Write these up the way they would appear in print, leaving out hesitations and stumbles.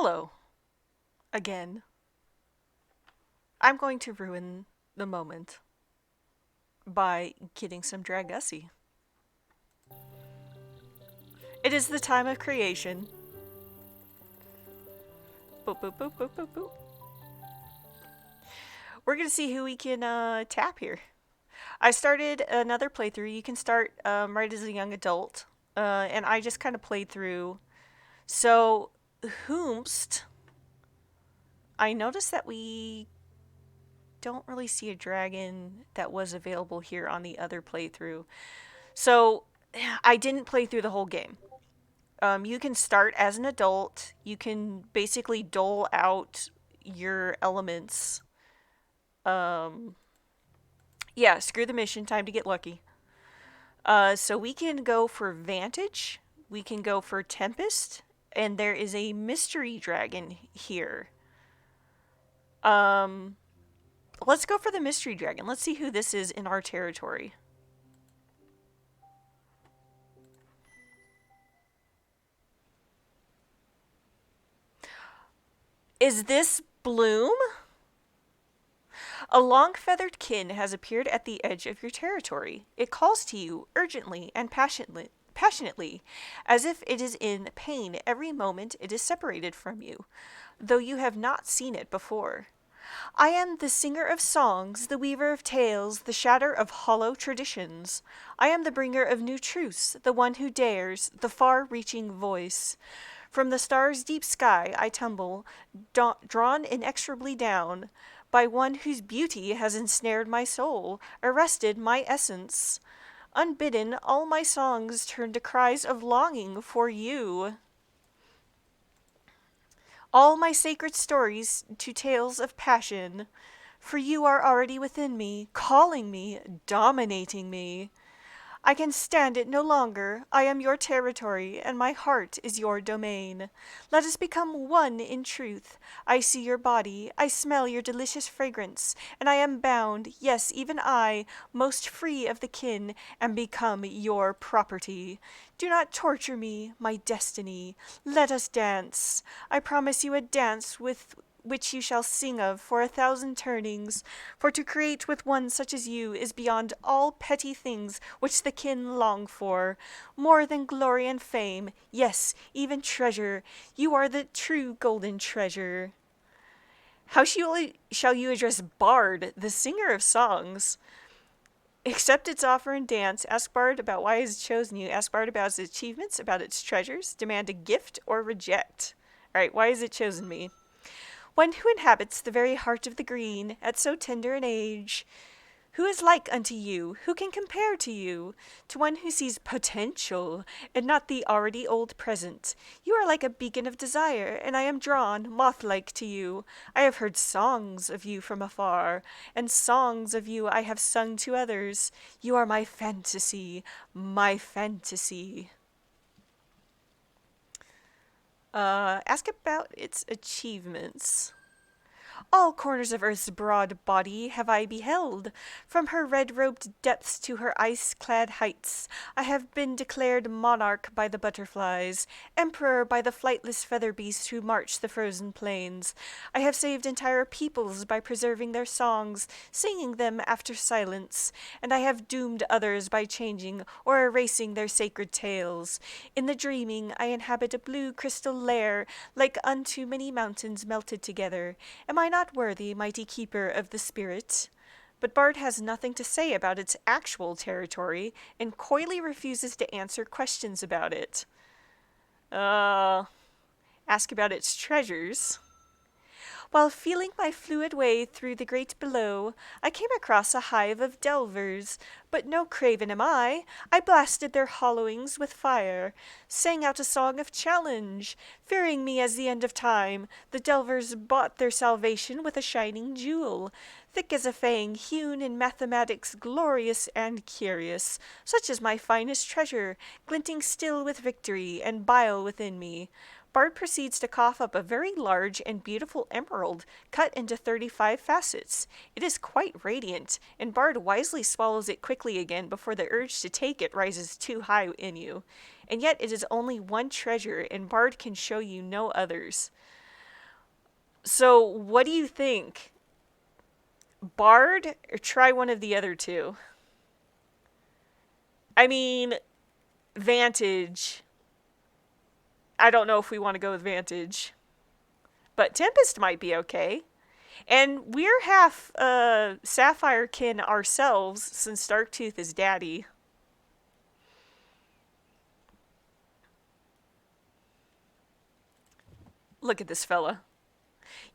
Hello, again. I'm going to ruin the moment by getting some Dragussie. It is the time of creation. Boop, boop, boop, boop, boop, boop. We're going to see who we can tap here. I started another playthrough. You can start right as a young adult. And I just kind of played through. So, whomst, I noticed that we don't really see a dragon that was available here on the other playthrough. So, I didn't play through the whole game. You can start as an adult. You can basically dole out your elements. Um, yeah, screw the mission. Time to get lucky. So we can go for Vantage. We can go for Tempest. And there is a mystery dragon here. Um, let's go for the mystery dragon. Let's see who this is in our territory. Is this Bloom? A long feathered kin has appeared at the edge of your territory. It calls to you urgently and passionately, as if it is in pain every moment it is separated from you, though you have not seen it before. I am the singer of songs, the weaver of tales, the shatter of hollow traditions. I am the bringer of new truths, the one who dares, the far-reaching voice. From the stars' deep sky I tumble, drawn inexorably down, by one whose beauty has ensnared my soul, arrested my essence. Unbidden, all my songs turn to cries of longing for you. All my sacred stories to tales of passion, for you are already within me, calling me, dominating me. I can stand it no longer. I am your territory, and my heart is your domain. Let us become one in truth. I see your body, I smell your delicious fragrance, and I am bound, yes, even I, most free of the kin, am become your property. Do not torture me, my destiny. Let us dance. I promise you a dance with which you shall sing of for 1,000 turnings, for to create with one such as you is beyond all petty things which the kin long for, more than glory and fame, yes, even treasure. You are the true golden treasure. How shall you address Bard, the singer of songs? Accept its offer and dance. Ask Bard about why it has chosen you. Ask Bard about its achievements, about its treasures. Demand a gift or reject. All right, why has it chosen me? One who inhabits the very heart of the green at so tender an age. Who is like unto you? Who can compare to you? To one who sees potential, and not the already old present. You are like a beacon of desire, and I am drawn, moth-like, to you. I have heard songs of you from afar, and songs of you I have sung to others. You are my fantasy, my fantasy. Ask about its achievements. All corners of earth's broad body have I beheld. From her red-robed depths to her ice-clad heights, I have been declared monarch by the butterflies, emperor by the flightless feather beasts who march the frozen plains. I have saved entire peoples by preserving their songs, singing them after silence, and I have doomed others by changing or erasing their sacred tales. In the dreaming I inhabit a blue crystal lair, like unto many mountains melted together. Am I not worthy, mighty keeper of the spirit? But Bard has nothing to say about its actual territory, and coyly refuses to answer questions about it. Ask about its treasures. While feeling my fluid way through the great below, I came across a hive of delvers, but no craven am I. I blasted their hollowings with fire, sang out a song of challenge. Fearing me as the end of time, the delvers bought their salvation with a shining jewel, thick as a fang, hewn in mathematics, glorious and curious, such as my finest treasure, glinting still with victory and bile within me. Bard proceeds to cough up a very large and beautiful emerald, cut into 35 facets. It is quite radiant, and Bard wisely swallows it quickly again before the urge to take it rises too high in you. And yet it is only one treasure, and Bard can show you no others. So, what do you think? Bard or try one of the other two? I mean, Vantage. I don't know if we want to go with Vantage, but Tempest might be okay. And we're half Sapphire kin ourselves since Darktooth is daddy. Look at this fella.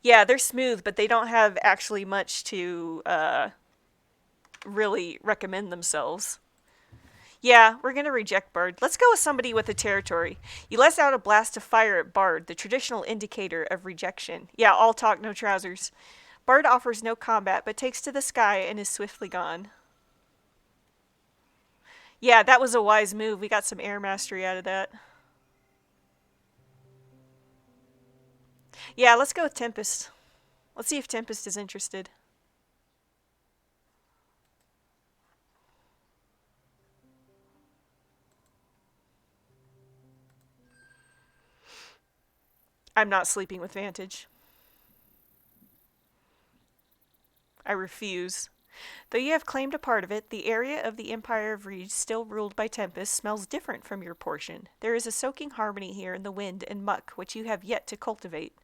Yeah, they're smooth, but they don't have actually much to really recommend themselves. Yeah, we're gonna reject Bard. Let's go with somebody with a territory. You let out a blast of fire at Bard, the traditional indicator of rejection. Yeah, all talk, no trousers. Bard offers no combat, but takes to the sky and is swiftly gone. Yeah, that was a wise move. We got some air mastery out of that. Yeah, let's go with Tempest. Let's see if Tempest is interested. I'm not sleeping with Vantage. I refuse. Though you have claimed a part of it, the area of the Empire of Reeds still ruled by Tempest smells different from your portion. There is a soaking harmony here in the wind and muck which you have yet to cultivate.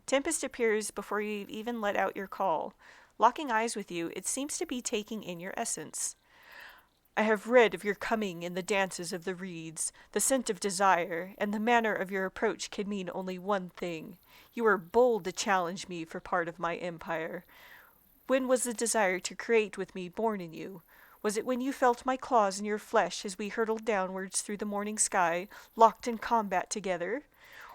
Tempest appears before you even let out your call. Locking eyes with you, it seems to be taking in your essence. I have read of your coming in the dances of the reeds. The scent of desire, and the manner of your approach can mean only one thing. You are bold to challenge me for part of my empire. When was the desire to create with me born in you? Was it when you felt my claws in your flesh as we hurtled downwards through the morning sky, locked in combat together?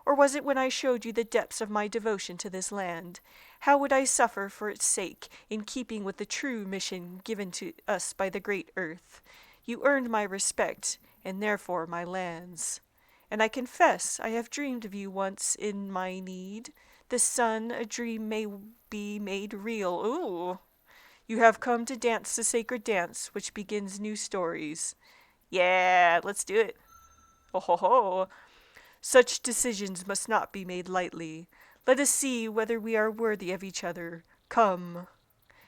Or was it when I showed you the depths of my devotion to this land? How would I suffer for its sake, in keeping with the true mission given to us by the great earth? You earned my respect, and therefore my lands. And I confess I have dreamed of you once in my need. The sun, a dream may be made real. Ooh. You have come to dance the sacred dance which begins new stories. Yeah, let's do it. Oh ho ho. Such decisions must not be made lightly. Let us see whether we are worthy of each other. Come.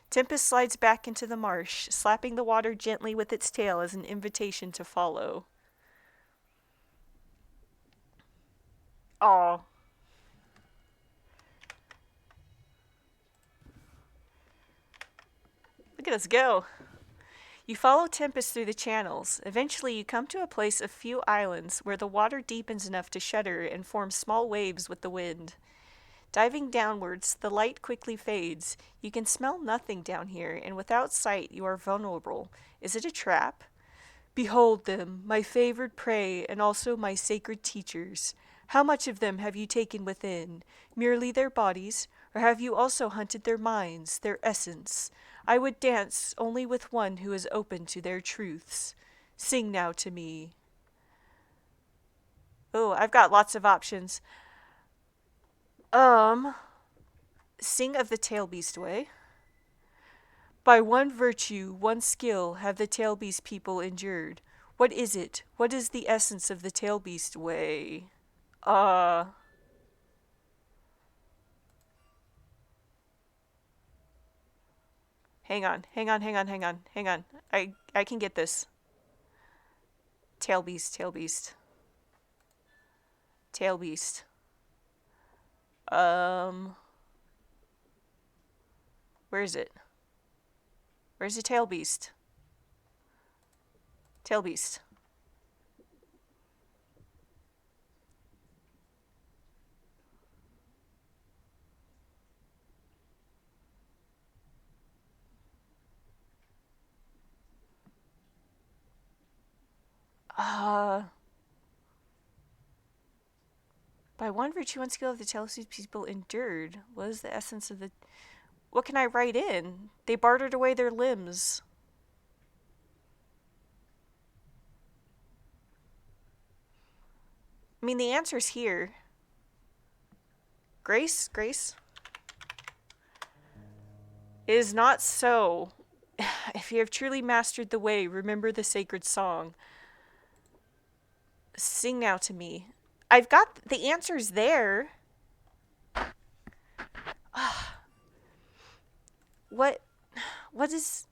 Tempest slides back into the marsh, slapping the water gently with its tail as an invitation to follow. Aw. Look at us go. You follow Tempest through the channels. Eventually, you come to a place of few islands where the water deepens enough to shudder and form small waves with the wind. Diving downwards, the light quickly fades. You can smell nothing down here, and without sight, you are vulnerable. Is it a trap? Behold them, my favored prey, and also my sacred teachers. How much of them have you taken within? Merely their bodies, or have you also hunted their minds, their essence? I would dance only with one who is open to their truths. Sing now to me. Oh, I've got lots of options. Um, Sing of the Tail Beast way. By one virtue, one skill have the Tail Beast people endured. What is it? What is the essence of the Tail Beast way? Uh, hang on. I can get this. Tail Beast, Tail Beast. Tail Beast. Um, where is it? Where's the Tail Beast? Tail Beast. Uh, by one virtue, one skill of the Tail Beast people endured. What is the essence of the... What can I write in? They bartered away their limbs. I mean, the answer's here. Grace? Grace? It is not so. If you have truly mastered the way, remember the sacred song. Sing now to me. I've got the answers there. What is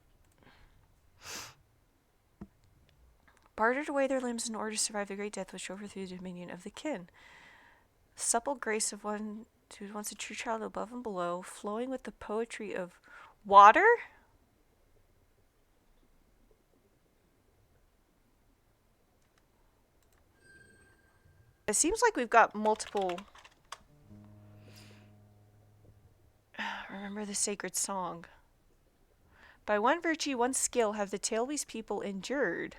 bartered away their limbs in order to survive the great death which overthrew the dominion of the kin. Supple grace of one who was once a true child above and below, flowing with the poetry of water? It seems like we've got multiple. Remember the sacred song. By one virtue, one skill have the Tailbeast people endured.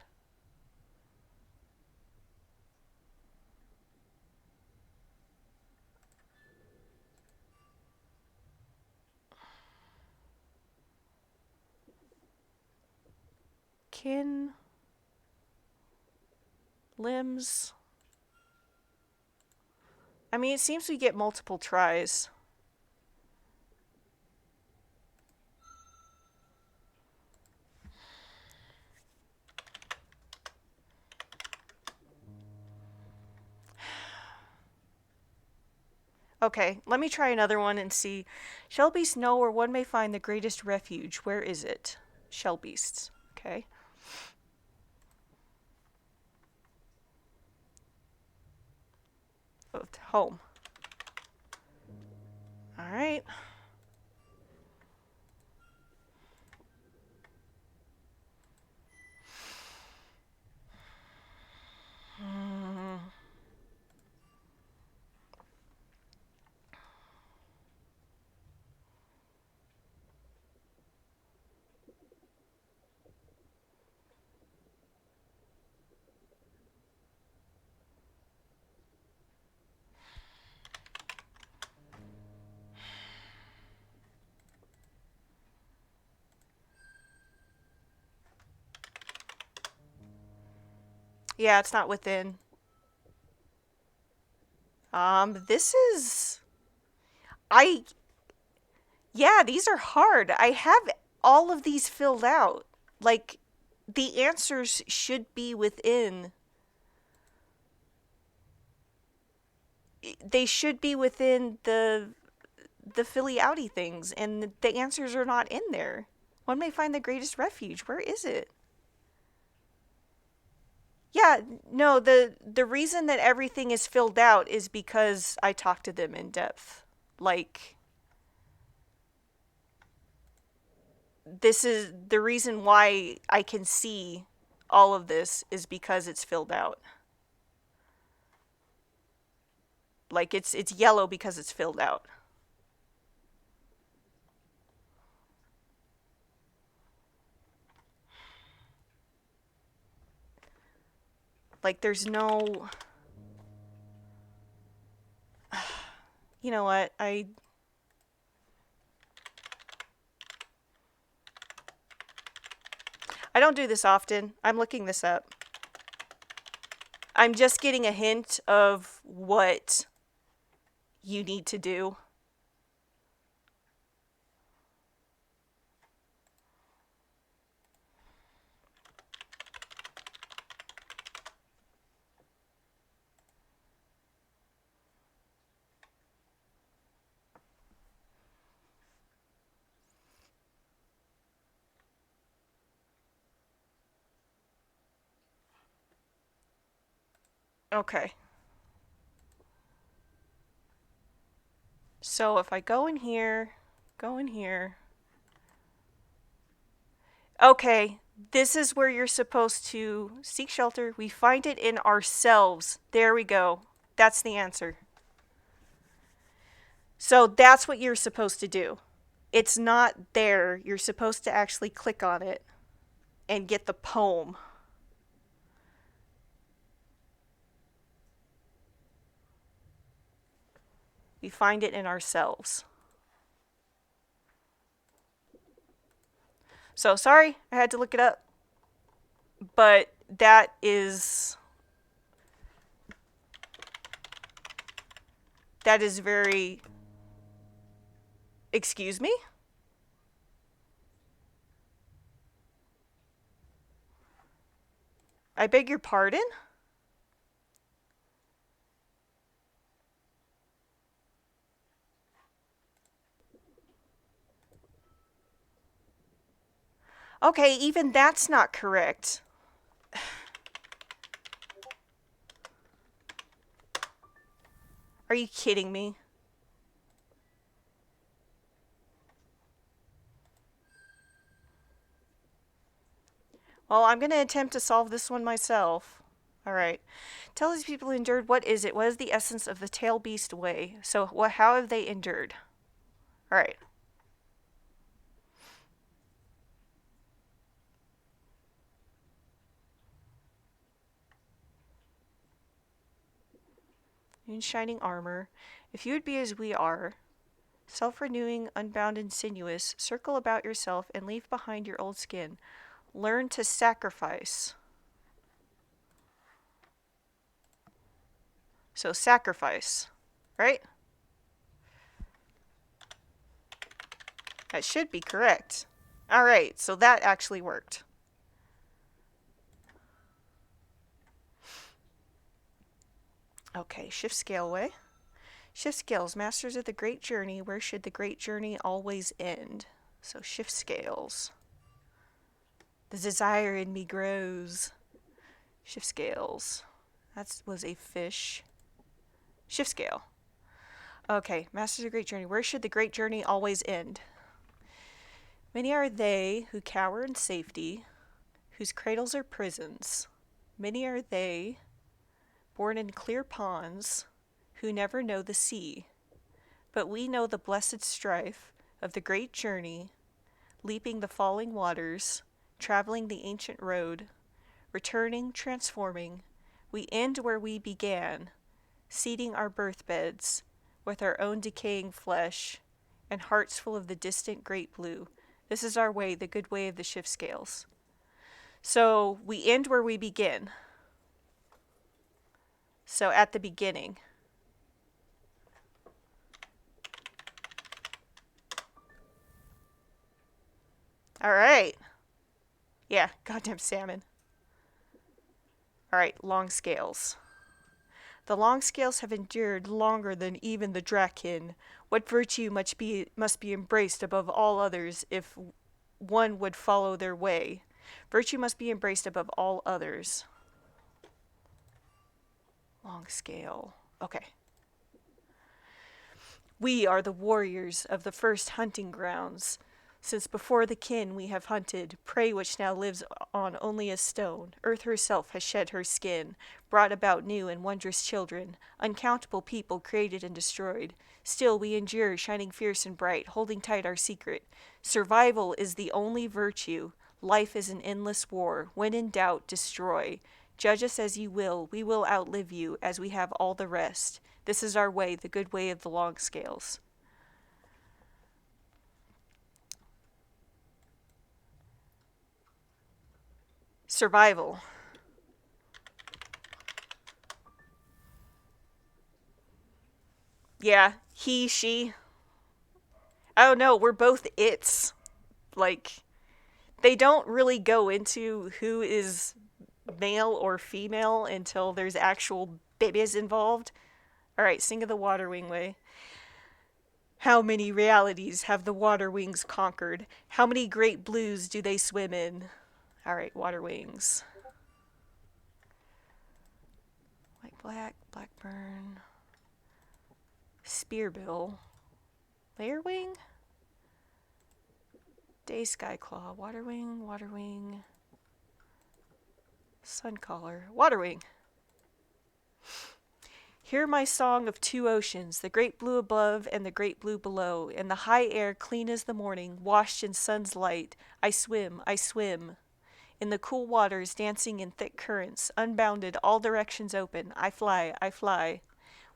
Kin. Limbs. I mean, it seems we get multiple tries. Okay, let me try another one and see. Shell beasts know where one may find the greatest refuge. Where is it? Shell beasts. Okay. Home. All right. Yeah, it's not within. This is. I. Yeah, these are hard. I have all of these filled out. Like, the answers should be within. They should be within the Philly Audi things, and the answers are not in there. One may find the greatest refuge. Where is it? Yeah, no, the reason that everything is filled out is because I talked to them in depth. Like, this is the reason why I can see all of this is because it's filled out. Like, it's yellow because it's filled out. Like, there's no. You know what? I don't do this often. I'm looking this up. I'm just getting a hint of what you need to do. Okay. So if I go in here, go in here. Okay, this is where you're supposed to seek shelter. We find it in ourselves. There we go. That's the answer. So that's what you're supposed to do. It's not there. You're supposed to actually click on it and get the poem. We find it in ourselves. So sorry, I had to look it up. But that is very. Excuse me? I beg your pardon? Okay, even that's not correct. Are you kidding me? Well, I'm going to attempt to solve this one myself. All right. Tell these people who endured, what is it? What is the essence of the tail beast way? So, how have they endured? All right. In shining armor, if you would be as we are, self-renewing, unbound and sinuous, circle about yourself and leave behind your old skin. Learn to sacrifice. So sacrifice, right? That should be correct. All right, so that actually worked. Okay, shift scale away. Shift scales, masters of the great journey. Where should the great journey always end? So shift scales. The desire in me grows. Shift scales. That was a fish. Shift scale. Okay, masters of the great journey. Where should the great journey always end? Many are they who cower in safety, whose cradles are prisons. Many are they, born in clear ponds, who never know the sea. But we know the blessed strife of the great journey, leaping the falling waters, traveling the ancient road, returning, transforming. We end where we began, seeding our birthbeds with our own decaying flesh and hearts full of the distant great blue. This is our way, the good way of the shift scales. So we end where we begin. So at the beginning. All right. Yeah, goddamn salmon. All right, long scales. The long scales have endured longer than even the Draken. What virtue must be embraced above all others if one would follow their way? Virtue must be embraced above all others. Long scale. Okay. We are the warriors of the first hunting grounds. Since before the kin we have hunted, prey which now lives on only a stone. Earth herself has shed her skin, brought about new and wondrous children, uncountable people created and destroyed. Still we endure, shining fierce and bright, holding tight our secret. Survival is the only virtue. Life is an endless war. When in doubt, destroy. Judge us as you will. We will outlive you, as we have all the rest. This is our way, the good way of the long scales. Survival. Yeah, he, she. Oh no, we're both it's. Like, they don't really go into who is male or female until there's actual babies involved. Alright, sing of the water wing way. How many realities have the water wings conquered? How many great blues do they swim in? Alright, water wings. White black, blackburn. Spearbill. Layerwing? Day skyclaw. Waterwing, waterwing. Suncaller. Waterwing. Hear my song of two oceans, the great blue above and the great blue below. In the high air, clean as the morning, washed in sun's light, I swim, I swim. In the cool waters, dancing in thick currents, unbounded, all directions open, I fly, I fly.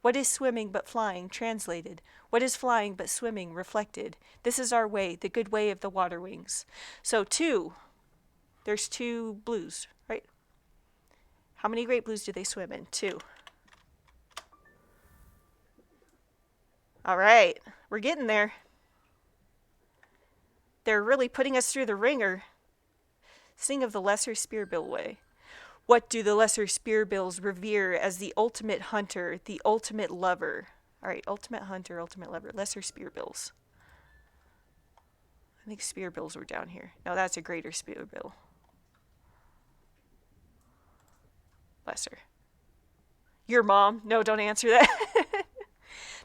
What is swimming but flying, translated? What is flying but swimming, reflected? This is our way, the good way of the water wings. So there's two blues, right? How many great blues do they swim in? Two. All right, we're getting there. They're really putting us through the ringer. Sing of the lesser spearbill way. What do the lesser spearbills revere as the ultimate hunter, the ultimate lover? All right, ultimate hunter, ultimate lover, lesser spearbills. I think spearbills were down here. No, that's a greater spearbill. Bless her. Your mom? No, don't answer that.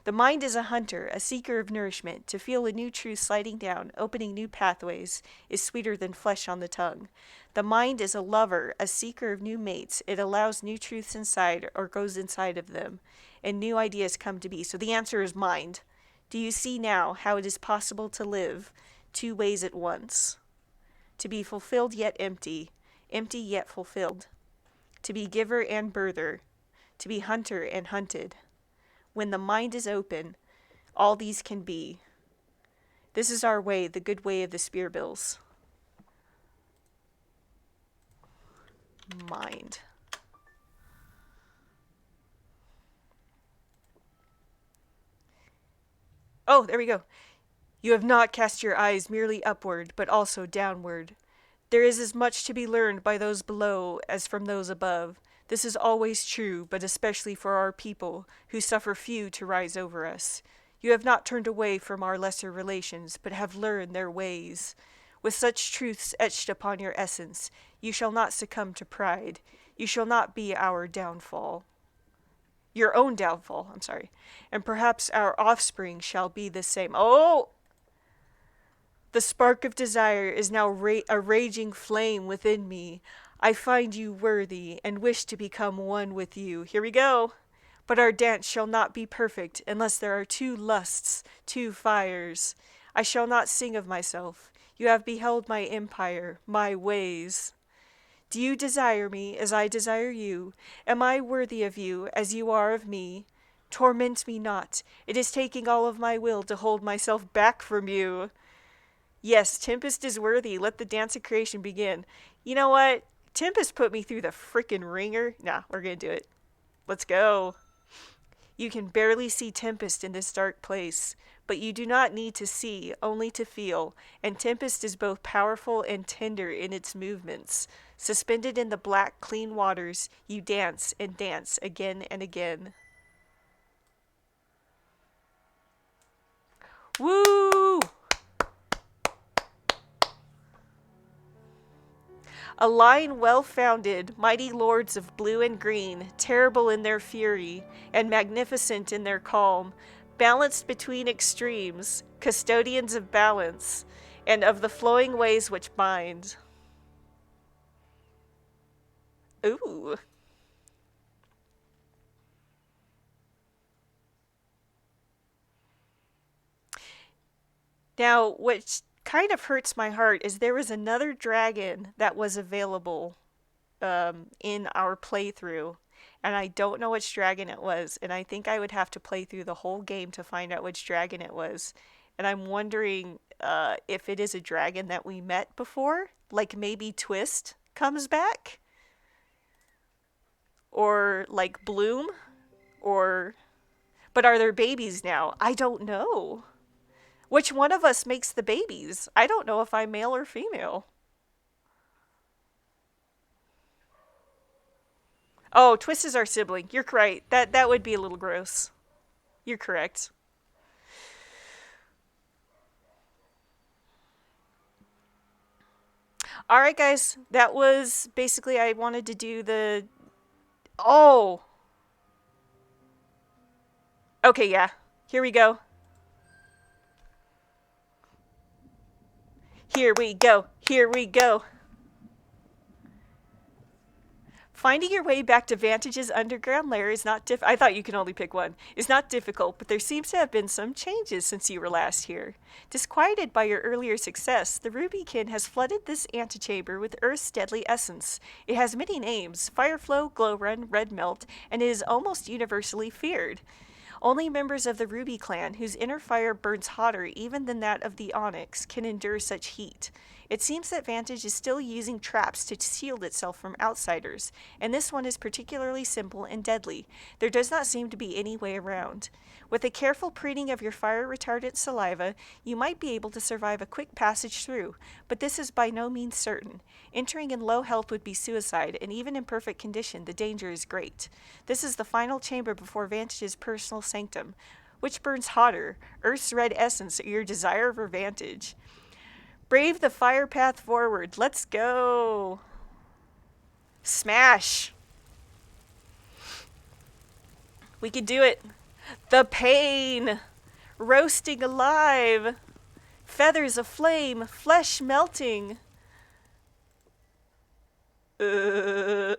The mind is a hunter, a seeker of nourishment. To feel a new truth sliding down, opening new pathways, is sweeter than flesh on the tongue. The mind is a lover, a seeker of new mates. It allows new truths inside or goes inside of them, and new ideas come to be. So the answer is mind. Do you see now how it is possible to live two ways at once? To be fulfilled yet empty, empty yet fulfilled. To be giver and birther, to be hunter and hunted. When the mind is open, all these can be. This is our way, the good way of the spearbills. Mind. Oh, there we go. You have not cast your eyes merely upward, but also downward. There is as much to be learned by those below as from those above. This is always true, but especially for our people, who suffer few to rise over us. You have not turned away from our lesser relations, but have learned their ways. With such truths etched upon your essence, you shall not succumb to pride. You shall not be our downfall. Your own downfall, I'm sorry. And perhaps our offspring shall be the same. Oh! The spark of desire is now a raging flame within me. I find you worthy, and wish to become one with you. Here we go. But our dance shall not be perfect, unless there are two lusts, two fires. I shall not sing of myself. You have beheld my empire, my ways. Do you desire me, as I desire you? Am I worthy of you, as you are of me? Torment me not. It is taking all of my will to hold myself back from you. Yes, Tempest is worthy. Let the dance of creation begin. You know what? Tempest put me through the frickin' ringer. Nah, we're gonna do it. Let's go. You can barely see Tempest in this dark place, but you do not need to see, only to feel, and Tempest is both powerful and tender in its movements. Suspended in the black, clean waters, you dance and dance again and again. Woo! A line well-founded, mighty lords of blue and green, terrible in their fury, and magnificent in their calm, balanced between extremes, custodians of balance, and of the flowing ways which bind. Ooh. Now, what kind of hurts my heart is there was another dragon that was available in our playthrough, and I don't know which dragon it was, and I think I would have to play through the whole game to find out which dragon it was. And I'm wondering if it is a dragon that we met before, like maybe Twist comes back, or like Bloom, or... But are there babies now? I don't know. Which one of us makes the babies? I don't know if I'm male or female. Oh, Twist is our sibling. You're right. That would be a little gross. You're correct. Alright, guys. That was basically, I wanted to do the... Oh! Okay, yeah. Here we go. Here we go. Here we go. Finding your way back to Vantage's underground lair is not I thought you could only pick one. Is not difficult, but there seems to have been some changes since you were last here. Disquieted by your earlier success, the Rubykin has flooded this antechamber with Earth's deadly essence. It has many names: Fireflow, Glowrun, Red Melt, and it is almost universally feared. Only members of the Ruby clan, whose inner fire burns hotter even than that of the Onyx, can endure such heat. It seems that Vantage is still using traps to shield itself from outsiders, and this one is particularly simple and deadly. There does not seem to be any way around. With a careful preening of your fire-retardant saliva, you might be able to survive a quick passage through, but this is by no means certain. Entering in low health would be suicide, and even in perfect condition, the danger is great. This is the final chamber before Vantage's personal sanctum. Which burns hotter, Earth's red essence or your desire for Vantage? Brave the fire path forward. Let's go. Smash. We can do it. The pain. Roasting alive. Feathers aflame. Flesh melting. You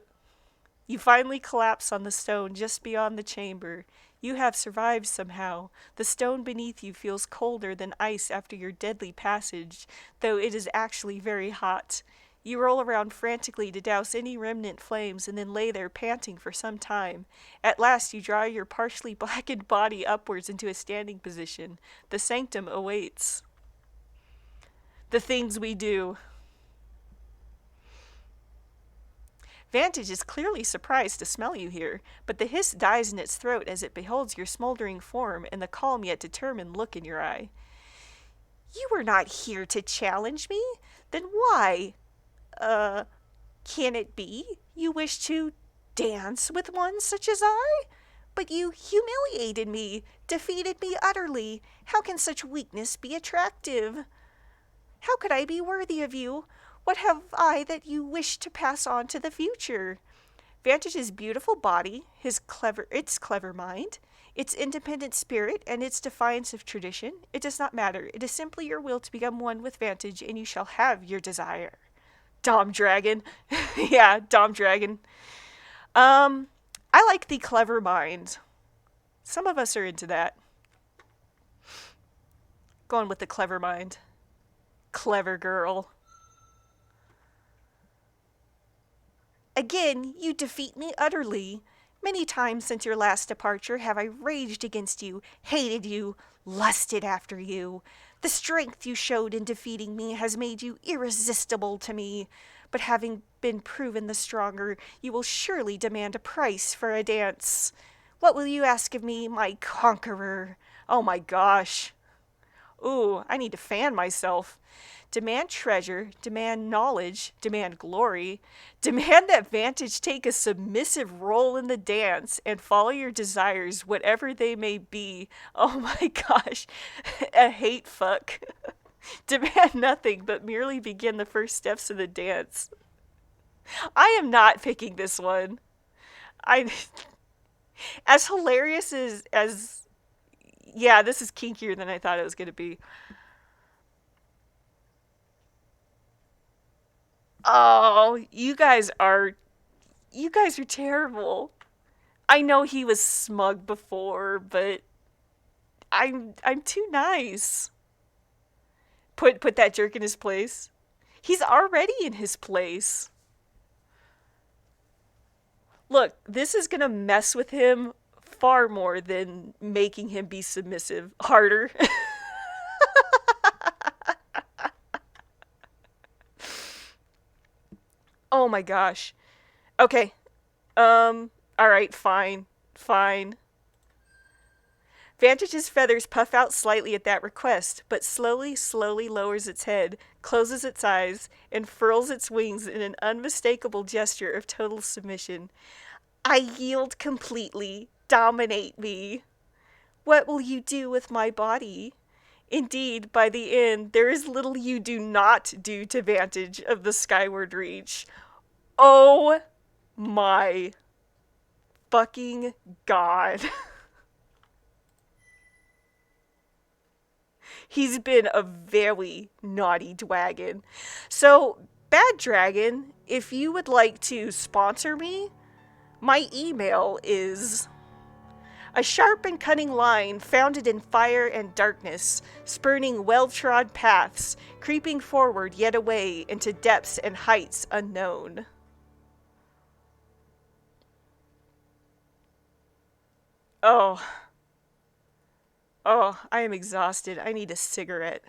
finally collapse on the stone just beyond the chamber. You have survived somehow. The stone beneath you feels colder than ice after your deadly passage, though it is actually very hot. You roll around frantically to douse any remnant flames and then lay there panting for some time. At last you draw your partially blackened body upwards into a standing position. The sanctum awaits. The things we do. Vantage is clearly surprised to smell you here, but the hiss dies in its throat as it beholds your smoldering form and the calm yet determined look in your eye. You were not here to challenge me? Then why? Can it be you wish to dance with one such as I? But you humiliated me, defeated me utterly. How can such weakness be attractive? How could I be worthy of you? What have I that you wish to pass on to the future? Vantage's beautiful body, its clever mind, its independent spirit, and its defiance of tradition, it does not matter. It is simply your will to become one with Vantage, and you shall have your desire. Dom Dragon. Yeah, Dom Dragon. I like the clever mind. Some of us are into that. Going with the clever mind. Clever girl. Again, you defeat me utterly. Many times since your last departure have I raged against you, hated you, lusted after you. The strength you showed in defeating me has made you irresistible to me. But having been proven the stronger, you will surely demand a price for a dance. What will you ask of me, my conqueror? Oh my gosh. Ooh, I need to fan myself. Demand treasure, demand knowledge, demand glory, demand that Vantage take a submissive role in the dance and follow your desires, whatever they may be. Oh my gosh, a hate fuck. Demand nothing but merely begin the first steps of the dance. I am not picking this one. I, as hilarious as yeah, this is kinkier than I thought it was going to be. Oh, you guys are terrible. I know he was smug before, but I'm too nice. Put that jerk in his place. He's already in his place. Look, this is gonna mess with him far more than making him be submissive. Harder. Oh my gosh. Okay. Alright, fine. Fine. Vantage's feathers puff out slightly at that request, but slowly lowers its head, closes its eyes, and furls its wings in an unmistakable gesture of total submission. I yield completely. Dominate me. What will you do with my body? Indeed, by the end, there is little you do not do to Vantage of the skyward reach. Oh my fucking god. He's been a very naughty dragon. So, Bad Dragon, if you would like to sponsor me, my email is a sharp and cunning line founded in fire and darkness, spurning well-trod paths, creeping forward yet away into depths and heights unknown. Oh. Oh, I am exhausted. I need a cigarette.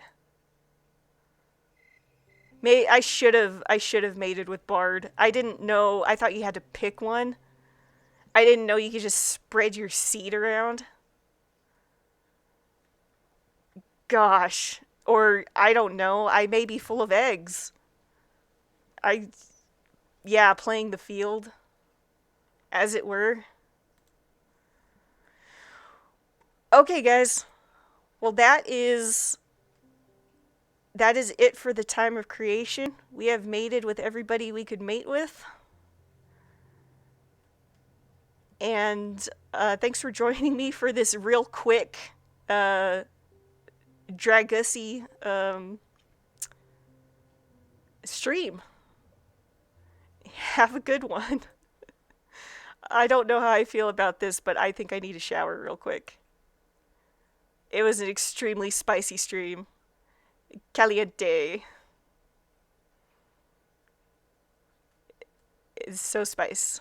I should have mated with Bard. I didn't know. I thought you had to pick one. I didn't know you could just spread your seed around. Gosh. Or I don't know. I may be full of eggs. I yeah, playing the field as it were. Okay, guys. Well, that is it for the time of creation. We have mated with everybody we could mate with. And thanks for joining me for this real quick uh, Dragussy stream. Have a good one. I don't know how I feel about this, but I think I need a shower real quick. It was an extremely spicy stream. Caliente. It's so spice.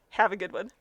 Have a good one.